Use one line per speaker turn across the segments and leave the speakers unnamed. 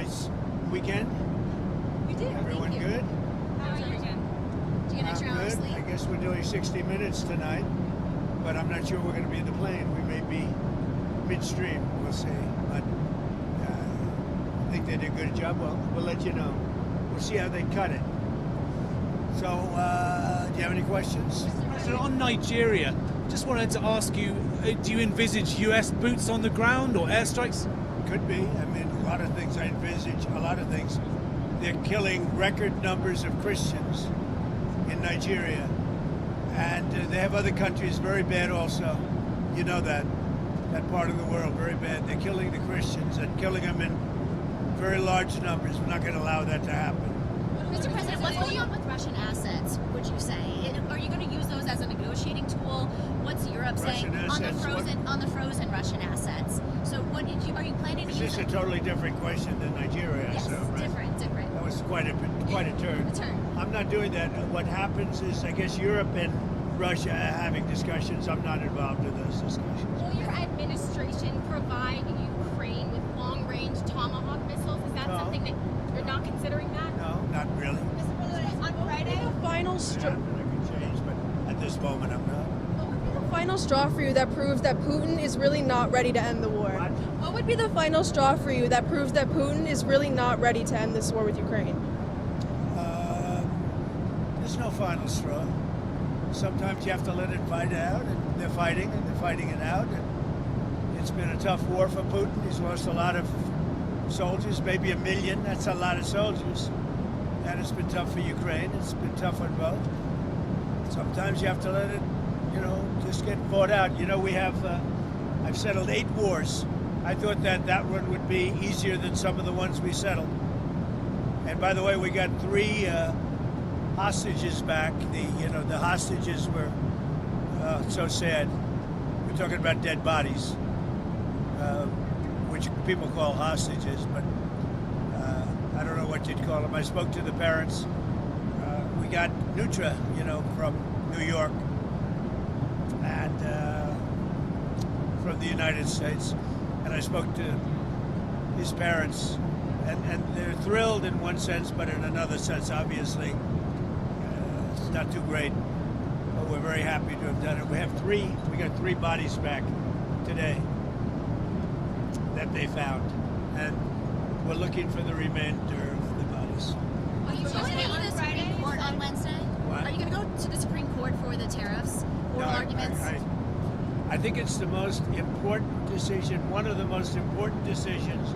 nice weekend?
We did.
Everyone
Thank you.
good?
How was your weekend?
Do you get an extra
I'm
hour of
good.
sleep?
I guess we're doing 60 Minutes tonight, but I'm not sure we're going to be in the plane. We may be midstream. We'll see. But I think they did a good job. Well, we'll let you know. We'll see how they cut it. So, do you have any questions?
President, on Nigeria, just wanted to ask you, do you envisage US boots on the ground or airstrikes?
Could be. I mean, a lot of things I envisage, a lot of things. They're killing record numbers of Christians in Nigeria. And they have other countries very bad also. You know that. That part of the world, very bad. They're killing the Christians and killing them in very large numbers. We're not going to allow that to happen.
Mr. President, what's going on with Russian assets, would you say? Are you going to use those as a negotiating tool? What's Europe saying
Russian assets,
on the frozen Russian assets? So what are you planning to
Is
use
this a
them?
totally different question than Nigeria?
Yes,
so, right?
different.
That was quite a turn.
A turn.
I'm not doing that. What happens is, I guess Europe and Russia are having discussions. I'm not involved in those discussions.
Will your administration provide Ukraine with long-range Tomahawk missiles? Is that
No.
something that you're not considering that?
No, not really.
Mr. President, on Friday,
The final straw.
That could change, but at this moment, I'm not.
What would be the final straw for you that proves that Putin is really not ready to end the war?
What?
What would be the final straw for you that proves that Putin is really not ready to end this war with Ukraine?
There's no final straw. Sometimes you have to let it fight out, and they're fighting it out. And it's been a tough war for Putin. He's lost a lot of soldiers, maybe 1 million. That's a lot of soldiers. And it's been tough for Ukraine. It's been tough on both. Sometimes you have to let it, just get fought out. We have, I've settled 8 wars. I thought that one would be easier than some of the ones we settled. And by the way, we got 3 hostages back. The hostages were so sad. We're talking about dead bodies, which people call hostages, but I don't know what you'd call them. I spoke to the parents. We got Nutra, from New York and from the United States, and I spoke to his parents, and they're thrilled in one sense, but in another sense, obviously, it's not too great. But we're very happy to have done it. We got 3 bodies back today that they found, and we're looking for the remainder of the bodies.
Are you going to go to the Supreme Court on Wednesday?
What?
Are you going to go to the Supreme Court for the tariffs, oral arguments?
I think it's the most important decision, one of the most important decisions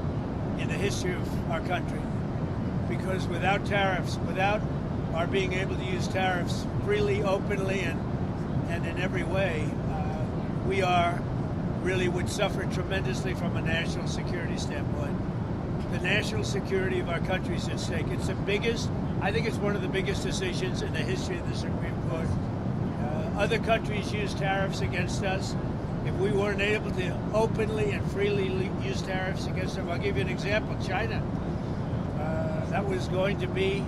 in the history of our country. Because without tariffs, without our being able to use tariffs freely, openly, and in every way, we would suffer tremendously from a national security standpoint. The national security of our country is at stake. It's I think it's one of the biggest decisions in the history of the Supreme Court. Other countries use tariffs against us. If we weren't able to openly and freely use tariffs against them, I'll give you an example. China. That was going to be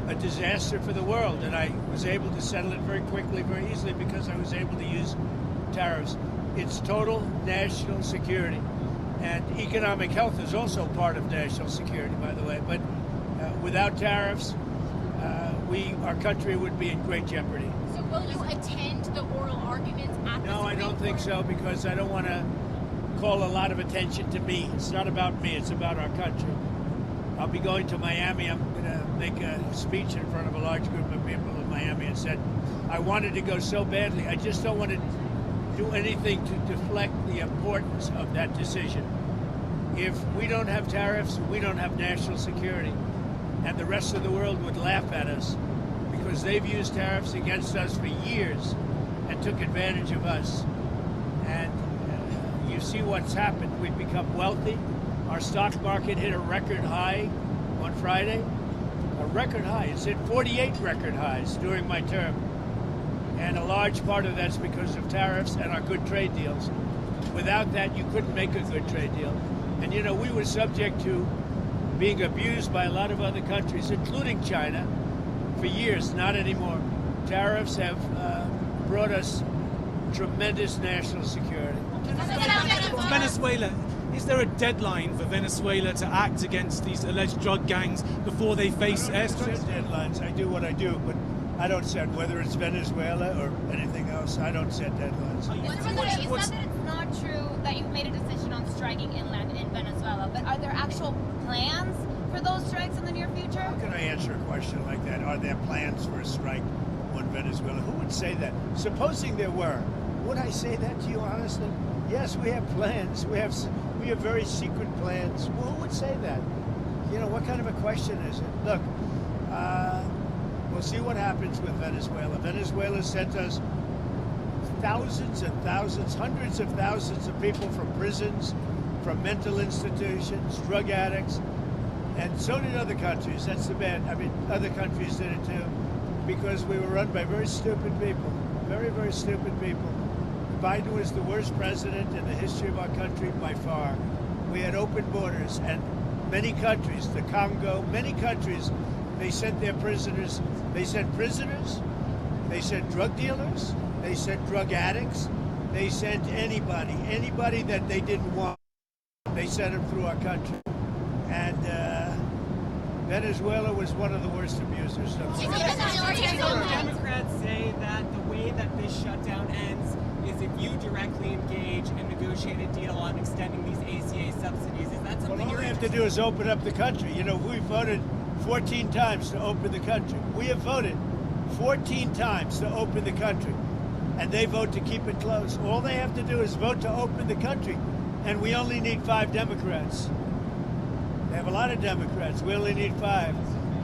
a disaster for the world, and I was able to settle it very quickly, very easily, because I was able to use tariffs. It's total national security. And economic health is also part of national security, by the way. But without tariffs, our country would be in great jeopardy.
So will you attend the oral arguments at the
No, I
Supreme
don't think
Court?
so, because I don't want to call a lot of attention to me. It's not about me, it's about our country. I'll be going to Miami. I'm going to make a speech in front of a large group of people in Miami, and said I wanted to go so badly. I just don't want to do anything to deflect the importance of that decision. If we don't have tariffs, we don't have national security. And the rest of the world would laugh at us, because they've used tariffs against us for years and took advantage of us. And you see what's happened. We've become wealthy. Our stock market hit a record high on Friday. A record high. It's hit 48 record highs during my term. And a large part of that's because of tariffs and our good trade deals. Without that, you couldn't make a good trade deal. And we were subject to being abused by a lot of other countries, including China, for years. Not anymore. Tariffs have brought us tremendous national security.
Venezuela, Is there a deadline for Venezuela to act against these alleged drug gangs before they face
I don't
airstrikes?
set deadlines. I do what I do, but I don't set whether it's Venezuela or anything else. I don't set deadlines.
Mr. President, you said that it's not true that you've made a decision on striking inland in Venezuela, but are there actual plans for those strikes in the near future?
How can I answer a question like that? Are there plans for a strike on Venezuela? Who would say that? Supposing there were, would I say that to you honestly? Yes, we have plans. We have very secret plans. Well, who would say that? You know, what kind of a question is it? Look, we'll see what happens with Venezuela. Venezuela sent us thousands and thousands, hundreds of thousands of people from prisons, from mental institutions, drug addicts, and so did other countries. That's the bad. I mean, other countries did it too, because we were run by very stupid people, very, very stupid people. Biden was the worst president in the history of our country by far. We had open borders, and many countries, the Congo, many countries, they sent their prisoners. They sent prisoners, they sent drug dealers, they sent drug addicts, they sent anybody that they didn't want. They sent them through our country. And Venezuela was one of the worst abusers.
Democrats say that the way that this shutdown ends is if you directly engage and negotiate a deal on extending these ACA subsidies. Is that something
Well, all
you're
they have to
interested
do is open up the country. You know, we voted 14 times to open the country. We have voted 14 times to open the country, and they vote to keep it closed. All they have to do is vote to open the country, and we only need 5 Democrats. They have a lot of Democrats. We only need 5.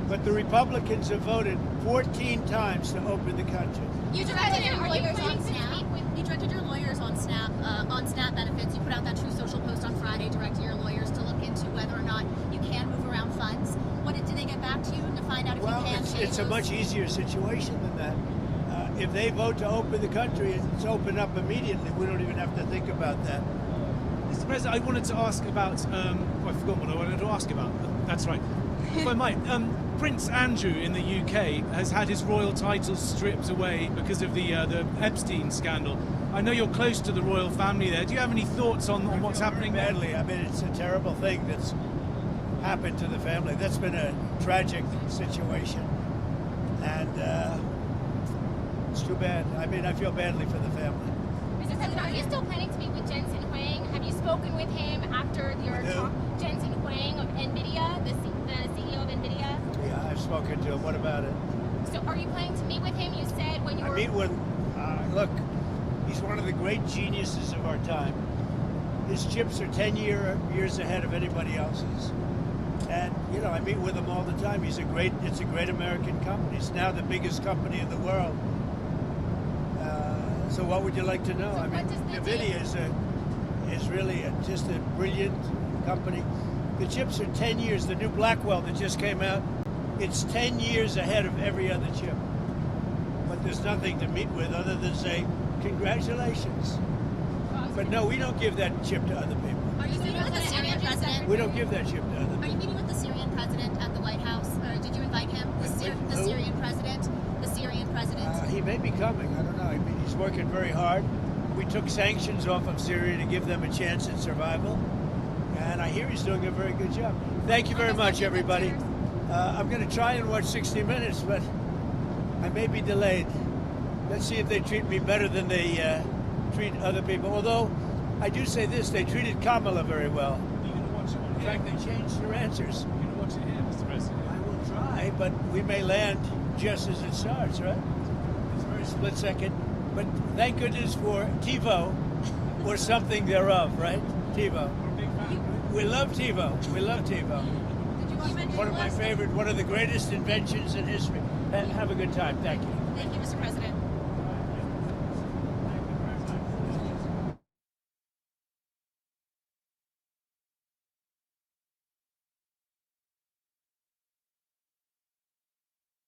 But the Republicans have voted 14 times to open the country.
You directed your
Are you
lawyers
planning
on
to
Snap.
speak with-
You directed your lawyers on Snap benefits. You put out that True Social post on Friday, directing your lawyers to look into whether or not you can move around funds. Did they get back to you to find out if
Well,
you can change
it's a
those?
much easier situation than that. If they vote to open the country, it's open up immediately. We don't even have to think about that.
Mr. President, I wanted to ask about. I forgot what I wanted to ask about. That's right. If I might, Prince Andrew in the UK has had his royal titles stripped away because of the Epstein scandal. I know you're close to the royal family there. Do you have any thoughts on what's happening there?
Badly. I mean, it's a terrible thing that's happened to the family. That's been a tragic situation, and it's too bad. I mean, I feel badly for the family.
Mr. President, are you still planning to meet with Jensen Huang? Have you spoken with him after your
Who?
talk? Jensen Huang of NVIDIA, the CEO of NVIDIA.
Yeah, I've spoken to him. What about it?
So are you planning to meet with him? You said when you
I
were...
meet with. Look, he's one of the great geniuses of our time. His chips are 10 years ahead of anybody else's. And, you know, I meet with him all the time. It's a great American company. It's now the biggest company in the world. So what would you like to know?
So
I mean,
what does the
NVIDIA is really just a brilliant company. The chips are 10 years. The new Blackwell that just came out, it's 10 years ahead of every other chip. But there's nothing to meet with other than say, congratulations. But no, we don't give that chip to other people.
Are you meeting with the Syrian president?
We don't give that chip to other
Are
people.
you meeting with the Syrian president at the White House? Or did you invite him? The
Who?
Syrian president? The Syrian president?
He may be coming. I don't know. I mean, he's working very hard. We took sanctions off of Syria to give them a chance at survival. And I hear he's doing a very good job. Thank you very much, everybody. I'm going to try and watch 60 Minutes, but I may be delayed. Let's see if they treat me better than they treat other people. Although, I do say this, they treated Kamala very well.
You're going to watch it on
In
here.
fact, they changed their answers.
You're going to watch it here, Mr. President.
I will try, but we may land just as it starts, right? It's a very split second. But thank goodness for TiVo or something thereof, right? TiVo. We love TiVo. We love TiVo. One of my favorite, one of the greatest inventions in history. Have a good time. Thank you.
Thank you, Mr. President.